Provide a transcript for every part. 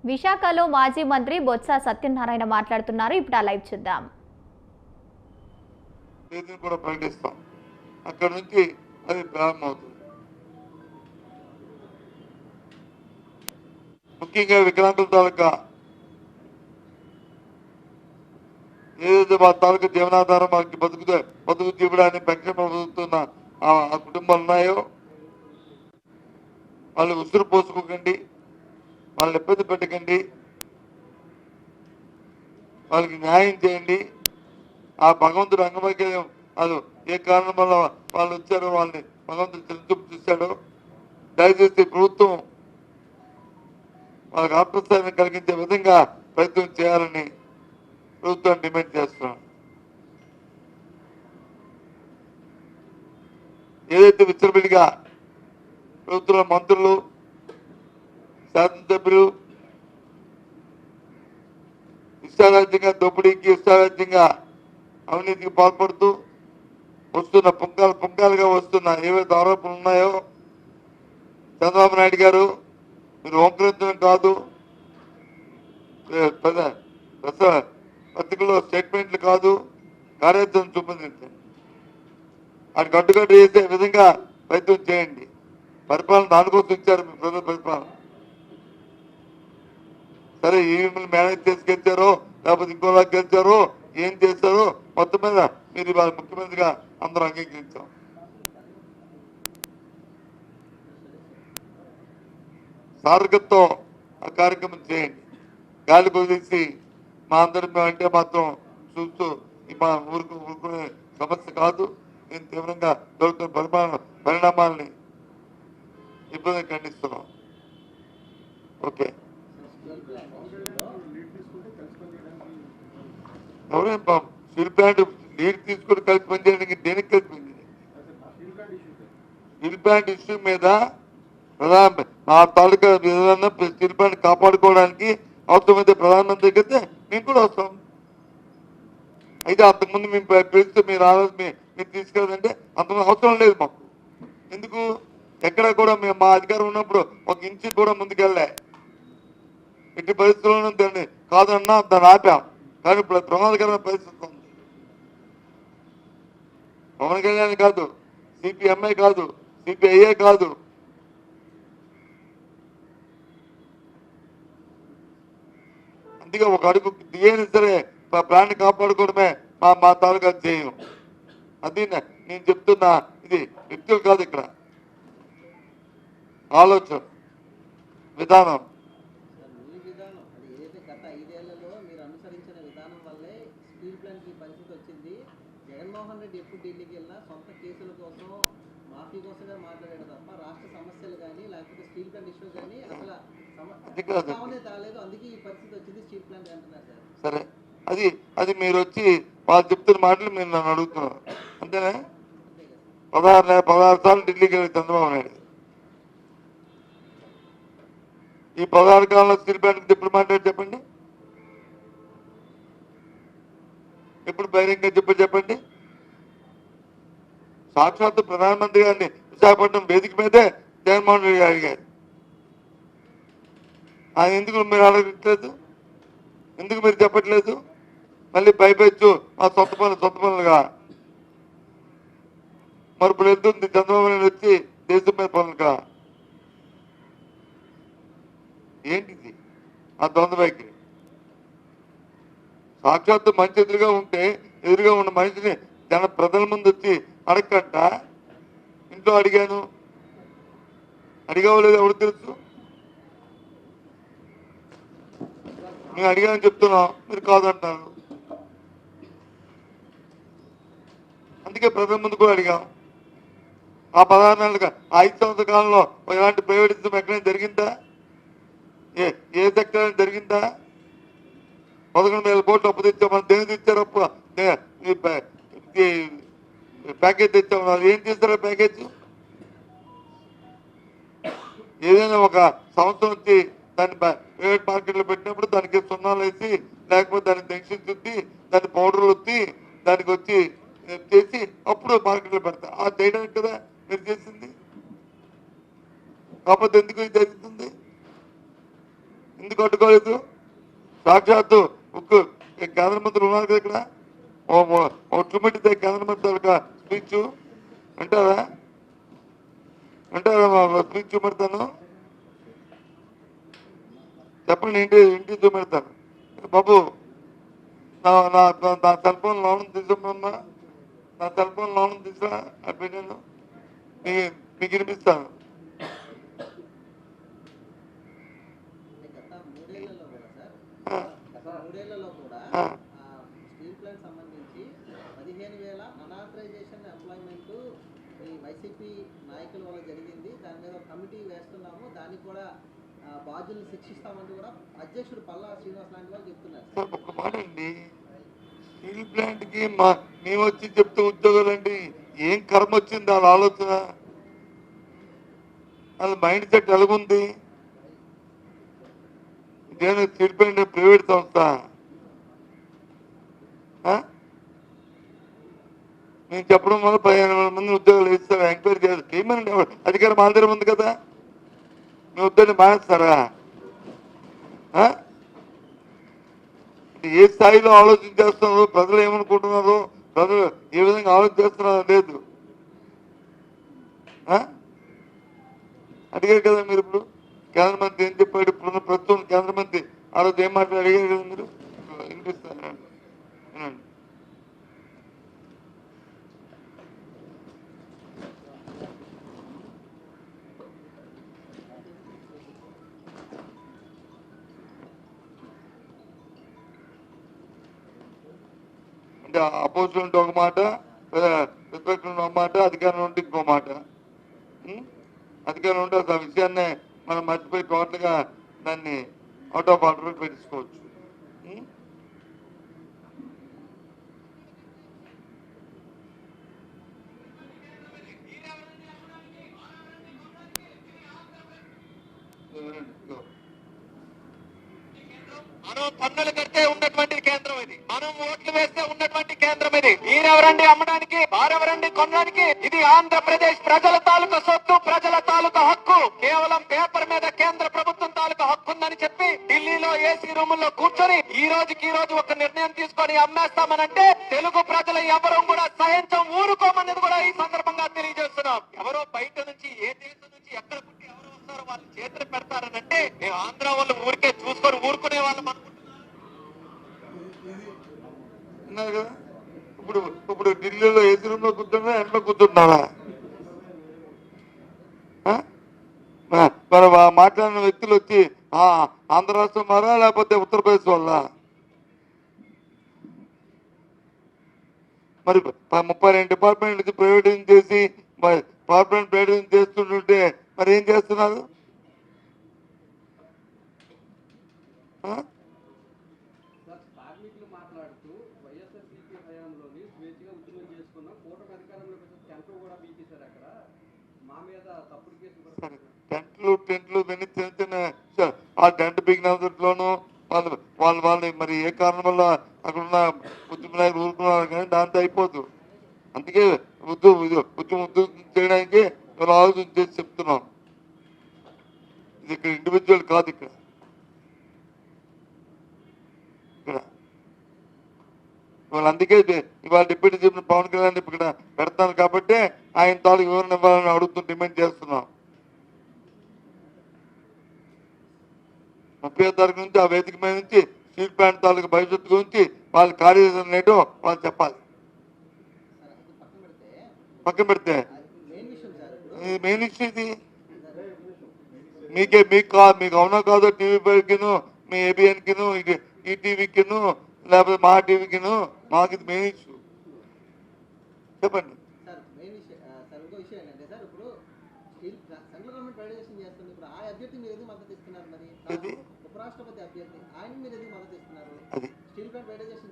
విశాఖలో మాజీ మంత్రి బొత్స సత్యనారాయణ మాట్లాడుతున్నారు. ఇప్పుడు ఆ లైవ్ చూద్దాం. కూడా ప్రకటిస్తాం. అక్కడ నుంచి అది ప్రారంభమవుతుంది. ముఖ్యంగా వికలాంగుల తాలూకా ఏదైతే మా తాలూకా జీవనాధారం మనకి బతుకు జీవడాన్ని పెన్షన్ పొందుతున్న ఆ కుటుంబాలు ఉన్నాయో వాళ్ళు ఉసురు పోసుకోకండి, వాళ్ళని ఇబ్బంది పెట్టకండి, వాళ్ళకి న్యాయం చేయండి. ఆ భగవంతుడు అంగవైకల్యం వాళ్ళు ఏ కారణం వల్ల వాళ్ళు వచ్చారో వాళ్ళని భగవంతుడు చిరుచూపు చూశాడో దయచేసి ప్రభుత్వం వాళ్ళకి ఆత్మస్థైర్యం కలిగించే విధంగా ప్రయత్నం చేయాలని ప్రభుత్వం డిమాండ్ చేస్తున్నాం. ఏదైతే విచ్చలవిడిగా ప్రభుత్వ మంత్రులు, శాసనసభ్యులు ఇష్టారాజ్యంగా దోపిడీకి, ఇష్టారాజ్యంగా అవినీతికి పాల్పడుతూ వస్తున్న పుంకాలుగా వస్తున్న ఏవైతే ఆరోపణలు ఉన్నాయో చంద్రబాబు నాయుడు గారు మీరు ఓంకరించడం కాదు, పత్రికల్లో స్టేట్మెంట్లు కాదు, కార్యాచరణ చూపించండి. వాటికి అడ్డుకట్టు చేసే విధంగా ప్రయత్నం చేయండి. పరిపాలన దానికోసం ఇచ్చారు మీ ప్రజల పరిపాలన. సరే ఈవీఎంలు మేనేజ్ చేసి గెలిచారో లేకపోతే ఇంకోలా గెలిచారో ఏం చేశారో మొత్తం మీద మీరు ఇవాళ ముఖ్యమంత్రిగా అందరూ అంగీకరించాం. సార్థకతో ఆ కార్యక్రమం చేయండి. గాలి వదిలేసి మా అందరి అంటే మాత్రం చూస్తూ మా ఊరుకునే సమస్య కాదు. నేను తీవ్రంగా జరుగుతున్న పరిణామాలని ఇబ్బంది ఖండిస్తున్నాం. ఓకే, ఎవరైనా స్టీల్ ప్లాంట్ నీరు తీసుకుని కలిసి పనిచేయడానికి దేనికి కలిసి పనిచేయండి? స్టీల్ ప్లాంట్ ఇష్యూ మీద ఆ తాలూకా ఏదైనా స్టీల్ ప్లాంట్ కాపాడుకోవడానికి అవసరమైతే ప్రధానమంత్రి అయితే మేము కూడా వస్తాం. అయితే అంతకుముందు మేము పిలిస్తే మీరు మీరు తీసుకెళ్ళదంటే అంతకుముందు అవసరం లేదు మాకు. ఎందుకు? ఎక్కడ కూడా మేము మా అధికారం ఉన్నప్పుడు ఒక ఇంచు కూడా ముందుకెళ్ళే. ఎట్టి పరిస్థితుల్లోనూ దాన్ని కాదన్నా దాన్ని ఆపాం. కానీ ఇప్పుడు ప్రమాదకరమైన పరిస్థితి ఉంది. పవన్ కళ్యాణ్ కాదు, సిపిఎంఐ కాదు, సిపిఐఏ కాదు, అందుకే ఒక అడుగు దిగైనా సరే ప్రాణాన్ని కాపాడుకోవడమే మా తాలూకా ధ్యేయం. అది నేను చెప్తున్నా. ఇది వ్యక్తులు కాదు, ఇక్కడ ఆలోచన విధానం. జగన్మోహన్ రెడ్డి ఎప్పుడు ఢిల్లీకి వెళ్ళినా సొంత కేసుల కోసం మాఫీ కోసమే మాట్లాడాడు తప్ప రాష్ట్ర సమస్యలు కానీ లేకపోతే స్టీల్ ప్లాంట్ ఇష్యూ కానీ అసలు తాలేదు. అందుకే ఈ పరిస్థితి వచ్చింది స్టీల్ ప్లాంట్ అంటున్నారు సార్. సరే, అది మీరు వచ్చి వాళ్ళు చెప్తున్న మాటలు మీరు నన్ను అడుగుతున్నారు అంతేనా? 16 సార్లు ఢిల్లీకి వెళ్ళి చంద్రబాబు నాయుడు ఈ 16 కాలంలో స్టీల్ ప్లాంట్ ఎప్పుడు మాట్లాడి చెప్పండి? ఎప్పుడు బహిరంగ చెప్పండి? సాక్షాత్తు ప్రధానమంత్రి గారిని విశాఖపట్నం వేదిక మీదే జగన్మోహన్ రెడ్డి గారు అడిగారు. ఆయన ఎందుకు మీరు అడగట్లేదు? ఎందుకు మీరు చెప్పట్లేదు? మళ్ళీ పైపెచ్చు ఆ సొంత పనులుగా మరి ఇప్పుడు వెళ్తుంది చంద్రబాబు నాయుడు వచ్చి దేశం మీద పనులుగా. ఏంటిది ఆ ద్వంద్వ వైఖరి? సాక్షాత్తు మంచి ఎదురుగా ఉన్న మనిషిని ప్రజల ముందు వచ్చి అడగంట. ఇంట్లో అడిగావలేదు ఎవరు తెలుసు? మేము అడిగానని చెప్తున్నాం, మీరు కాదంటున్నారు. అందుకే ప్రజల ముందు కూడా అడిగాం. ఆ 16 నెలలుగా 5 సంవత్సరాల కాలంలో ఇలాంటి ప్రైవేటిజం ఎక్కడైనా జరిగిందా? ఏ సెక్టర్ జరిగిందా? 11,000 కోట్లు అప్పు తెచ్చామని దేని తెచ్చారు? అప్పు ప్యాకేజ్ తెచ్చామన్నారు. ఏం చేస్తారో ప్యాకేజ్? ఏదైనా ఒక సంవత్సరం వచ్చి దాన్ని ప్రైవేట్ మార్కెట్లో పెట్టినప్పుడు దానికి సున్నాలు వేసి లేకపోతే దానికి టెన్షన్ చుట్టి దాన్ని పౌడర్లు వచ్చి దానికి వచ్చి చేసి అప్పుడు మార్కెట్లో పెడతారు. ఆ చేయడానికి కదా మీరు చేసింది. కాకపోతే ఎందుకు ఇది జరుగుతుంది? ఎందుకు అడ్డుకోలేదు? సాక్షాత్తు ఉక్కు కేంద్ర మంత్రులు ఉన్నారు కదా ఇక్కడ, ఒట్లు పెట్టితే కేంద్ర మంత్రి ఒక స్పీచ్ అంటారా? అంటారా? స్పీచ్ చూపెడతాను, చెప్పండి. ఇంటి చూపెడతాను బాబు. నా సెల్ ఫోన్ లోన్ తీసుకున్నా, నా సెల్ ఫోన్ లోన్ తీసుకురా నేను మీకు వినిపిస్తాను. గత మూడేళ్లలో కూడా సార్, ఆ, గత మూడేళ్లలో కూడా ఆ, స్టీల్ ప్లాంట్ సంబంధించి 15,000 అనాథరైజేషన్ ఎంప్లాయ్మెంట్ ఈ వైసీపీ నాయకుల వల్ల జరిగింది. దాని మీద ఒక కమిటీ వేస్తున్నాము, దానికి కూడా బాధ్యులను శిక్షిస్తామంటూ కూడా అధ్యక్షుడు పల్లా శ్రీనివాస్ లాంటి వాళ్ళు చెప్తున్నారు. సార్ ఒక మాట అండి, స్టీల్ ప్లాంట్ కి మేము వచ్చి చెప్తే ఉద్యోగాలండి, ఏం కర్మ వచ్చింది వాళ్ళ ఆలోచన, వాళ్ళ మైండ్ సెట్ ఎలాగుంది? ఇదేనా స్టీల్ ప్లాంట్ ప్రైవేట్ సంస్థ? నేను చెప్పడం వల్ల 15,000 మంది ఉద్యోగాలు ఇస్తారు, ఎంక్వైరీ చేయాలి, చేయమనండి. అధికారం మా దగ్గర ఉంది కదా, మీ ఉద్యోగం మానేస్తారా? ఏ స్థాయిలో ఆలోచన చేస్తున్నారు, ప్రజలు ఏమనుకుంటున్నారు, ప్రజలు ఏ విధంగా ఆలోచన చేస్తున్నారో లేదు. అడిగారు కదా మీరు. ఇప్పుడు కేంద్ర మంత్రి ఏం చెప్పాడు? ఇప్పుడు ప్రస్తుతం కేంద్ర మంత్రి ఆ రోజు ఏం మాట్లాడి అడిగారు కదా మీరు. వినిపిస్తాను వినండి. అంటే అపోజిషన్ ఉంటే ఒక మాట, ప్రతిపక్షం ఉంటే ఒక మాట, అధికారం ఉంటే ఇంకో మాట. అధికారం ఉంటే ఆ విషయాన్ని మనం మర్చిపోయి టోటల్గా దాన్ని అవుట్ ఆఫ్ ఆర్డర్ పెట్టించుకోవచ్చు. మనం పన్నులు కడితే ఉన్నటువంటి కేంద్రం ఇది, మనం ఓట్లు వేస్తే ఉన్నటువంటి కేంద్రం ఇది. ఈరెవరండి అమ్మడానికి, వారెవరండి కొనడానికి? ఇది ఆంధ్రప్రదేశ్ ప్రజల తాలూకా సొత్తు, ప్రజల తాలూకా హక్కు. కేవలం పేపర్ మీద కేంద్ర ప్రభుత్వం తాలూకా హక్కు ఉందని చెప్పి ఢిల్లీలో ఏసీ రూముల్లో కూర్చొని ఈ రోజు ఒక నిర్ణయం తీసుకొని అమ్మేస్తామనంటే తెలుగు ప్రజలు ఎవరూ కూడా సహించం, ఊరుకోమనేది కూడా ఈ సందర్భంగా తెలియజేస్తున్నాం. ఎవరో బయట నుంచి, ఏ దేశం నుంచి, ఎక్కడ పుట్టి ఎవరు వస్తారో వాళ్ళు చేతులు పెడతారనంటే మేము ఆంధ్ర వాళ్ళు ఊరికే చూసుకొని ఊరుకునే వాళ్ళం అనుకుంటున్నాం. కదా ఇప్పుడు ఢిల్లీలో ఏసీ రూమ్ లో కూర్చున్నా, ఎండలో కూర్చుంటున్నారా? మరి మాట్లాడిన వ్యక్తులు వచ్చి ఆంధ్ర రాష్ట్రం మారా లేకపోతే ఉత్తరప్రదేశ్ వల్ల? మరి 32 డిపార్ట్మెంట్ నుంచి ప్రైవేటైజ్ చేసి కార్పొరేట్ ప్రైవేటైజ్ చేస్తుంటే మరి ఏం చేస్తున్నారు? కార్మికులు మాట్లాడుతూ వైఎస్ఆర్సీపీ హయాంలోని స్వేచ్ఛగా ఉద్యమం చేసుకున్న కూటమి అధికారంలోకి వచ్చి టెంట్లు కూడా బీకేశారు. అక్కడ మా మీద తప్పుడు కేసులు టెంట్లు ఇవన్నీ చిన్న చిన్న ఆ టెంట్ బిగినలోను వాళ్ళు మరి ఏ కారణం వల్ల అక్కడున్న ఉద్యమ నాయకులు ఊరుకున్నారు, కానీ దాంతో అయిపోదు. అందుకే ఉద్యమం చేయడానికి మనం ఆలోచన చేసి చెప్తున్నాం. ఇది ఇక్కడ ఇండివిజువల్ కాదు, ఇక్కడ వాళ్ళు. అందుకే ఇవాళ డిప్యూటీ చీఫ్ పవన్ కళ్యాణ్ ఇక్కడ పెడతాను కాబట్టి ఆయన తాలూకు వివరణ ఇవ్వాలని అడుగుతూ డిమాండ్ చేస్తున్నాం. 30వ తారీఖు నుంచి ఆ వేదిక మీద నుంచి స్టీల్ ప్లాంట్ తాలూకు భవిష్యత్తు గురించి వాళ్ళ కార్యాచరణ ఏంటో వాళ్ళు చెప్పాలి. పక్కన పెడితే మెయిన్ ఇష్యూ ఇది. మీకు అవునా కాదో టీవీ పైకిను, మీ ఏబిఎన్ కిను, ఈ టీవీకిను, లేకపోతే మా టీవీకిను, మాకు ఇది మెయిన్ ఇష్యూ. చెప్పండి. ఉపరాష్ట్రపతి అభ్యర్థి ఆయన మీరు ఎందుకు మద్దతు ఇస్తున్నారు? స్టీల్ ప్లాంట్ ప్రైవేటైజేషన్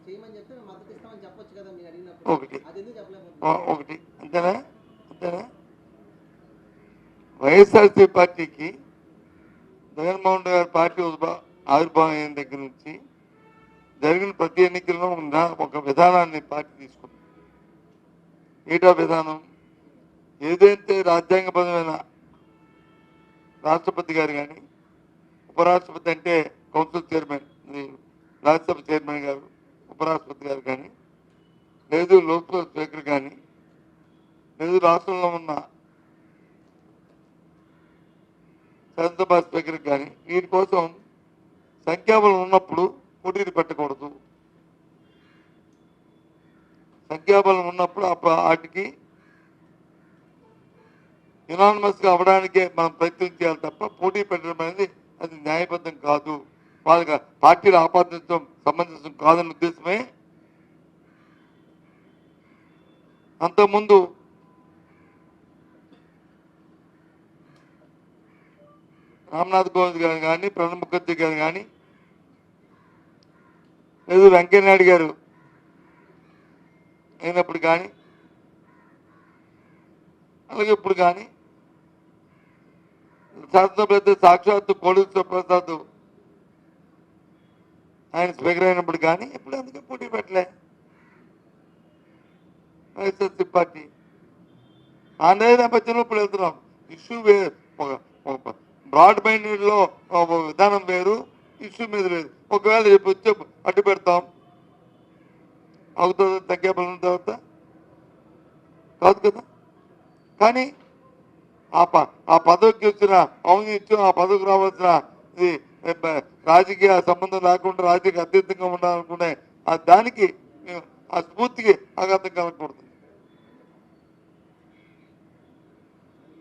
చేయమని చెప్తే మేము మద్దతు ఇస్తామని చెప్పొచ్చు కదా మీరు అడిగినప్పుడు. అది ఎందుకు చెప్పలేకపోతున్నారు? ఒకటి అంతేనా? వైఎస్ఆర్సీ పార్టీకి జగన్మోహన్ రెడ్డి గారి పార్టీ ఆవిర్భావం అయిన దగ్గర నుంచి జరిగిన ప్రతి ఎన్నికల్లో ఒక విధానాన్ని పార్టీ తీసుకుంది. ఏటా విధానం? ఏదైతే రాజ్యాంగబద్ధమైన రాష్ట్రపతి గారు కానీ ఉపరాష్ట్రపతి అంటే కౌన్సిల్ చైర్మన్, రాజ్యసభ చైర్మన్ గారు, ఉపరాష్ట్రపతి గారు కానీ, లేదు లోక్సభ స్పీకర్ కానీ, లేదు రాష్ట్రంలో ఉన్న శాసనసభ స్పీకర్ కానీ, వీటి కోసం సంఖ్యాబలం ఉన్నప్పుడు పోటీలు పెట్టకూడదు. సంఖ్యాబలం ఉన్నప్పుడు వాటికి యునానిమస్గా అవ్వడానికే మనం ప్రయత్నం చేయాలి తప్ప పోటీ పెట్టడం అనేది అది న్యాయబద్ధం కాదు. వాళ్ళకి పార్టీలు ఆపాదించడం సంబంధించడం కాదన్న ఉద్దేశమే. అంతకుముందు రామ్నాథ్ కోవింద్ గారు కానీ, ప్రణబ్ ముఖర్జీ గారు కానీ, లేదు వెంకయ్యనాయుడు గారు అయినప్పుడు కానీ, అలాగే ఇప్పుడు కానీ శాసనసభ సాక్షాత్తు కోడూరు ప్రసాద్ ఆయన స్పీకర్ అయినప్పుడు కానీ ఇప్పుడు అందుకే పోటీ పెట్టలే వైఎస్ఆర్సీ పార్టీ. ఆ నేపథ్యంలో ఇప్పుడు వెళ్తున్నాం. ఇష్యూ బ్రాడ్ మైండెడ్లో విధానం వేరు, ఇష్యూ మీద లేదు. ఒకవేళ రేపు వచ్చే అడ్డు పెడతాం, అవుతుంది తగ్గాబలం తర్వాత కాదు కదా. కానీ ఆ పదవికి వచ్చిన ఔన్నత్యం, ఆ పదవికి రావాల్సిన ఇది రాజకీయ సంబంధం లేకుండా రాజకీయ అతీతంగా ఉండాలనుకునే దానికి ఆ స్ఫూర్తికి ఆఘాతం కలగకూడదు.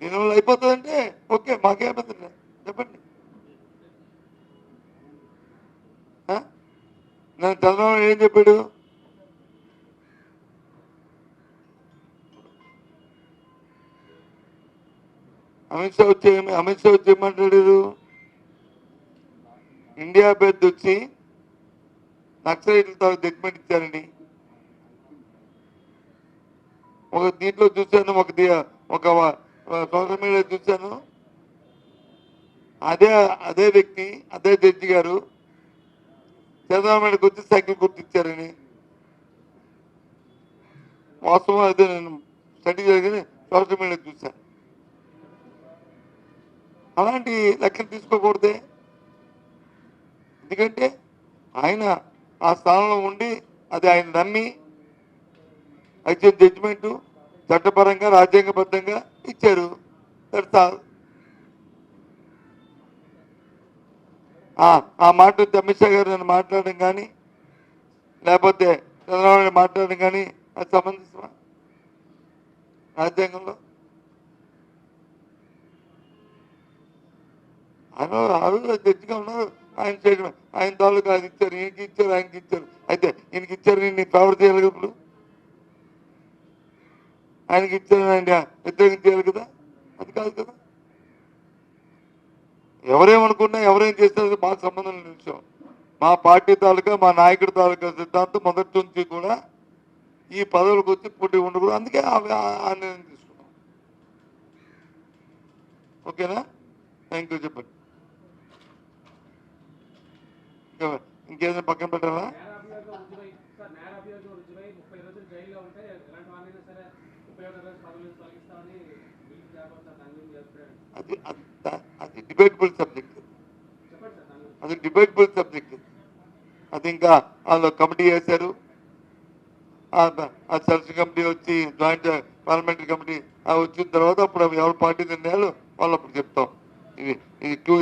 దీనివల్ల అయిపోతుందంటే ఓకే, మాకేమైంది చెప్పండి. నేను చంద్రబాబు ఏం చెప్పాడు? అమిత్ షా వచ్చి ఏమంటాడు? ఇండియా పెద్ద వచ్చి నక్సలైట్లతో జడ్జిమెంట్ ఇచ్చారని ఒక దీంట్లో చూశాను, ఒక సోషల్ మీడియా చూశాను. అదే వ్యక్తి, అదే జడ్జి గారు చంద్రబాబు నాయుడుకి వచ్చి సైకిల్ గుర్తిచ్చారని. వాస్తవం అదే, నేను స్టడీ జరిగింది సోషల్ మీడియా చూశాను. అలాంటి లెక్కలు తీసుకోకూడదే. ఎందుకంటే ఆయన ఆ స్థానంలో ఉండి అది ఆయన నమ్మి అయితే జడ్జిమెంటు చట్టపరంగా రాజ్యాంగబద్ధంగా ఇచ్చారు. ఆ మాట అమిత్ షా గారు నన్ను మాట్లాడడం కానీ, లేకపోతే చంద్రబాబు మాట్లాడడం కానీ అది సంబంధించిన రాజ్యాంగంలో ఆయన జడ్జిగా ఉన్నారు. ఆయన చేయడం, ఆయన తాలూకా అది ఇచ్చారు, ఈయనకి ఇచ్చారు, ఆయనకి ఇచ్చారు. అయితే ఈయనకి ఇచ్చారు, నేను ఫేవర్ చేయాలి కదా. ఇప్పుడు ఆయనకి ఇచ్చారు, ఆయన వ్యతిరేకం చేయాలి కదా. అది కాదు కదా. ఎవరేమనుకున్నా, ఎవరేం చేసినా మాకు సంబంధం లేని విషయం. మా పార్టీ తాలూకా, మా నాయకుడి తాలూకా సిద్ధాంతం మొదటి నుంచి కూడా ఈ పదవులకు వచ్చి పోటీ ఉండకూడదు. అందుకే ఆ నిర్ణయం తీసుకున్నాం. ఓకేనా? Thank you. చెప్పండి. ఇంకేదైనా పక్కన పెట్టాలా? అది డిబేటబుల్ సబ్జెక్ట్. అది ఇంకా వాళ్ళు కమిటీ చేశారు. ఆ సెలక్షన్ కమిటీ వచ్చి జాయింట్ పార్లమెంటరీ కమిటీ వచ్చిన తర్వాత అప్పుడు ఎవరి పార్టీ నిర్ణయాలు వాళ్ళు అప్పుడు చెప్తాం. ఇది క్యూ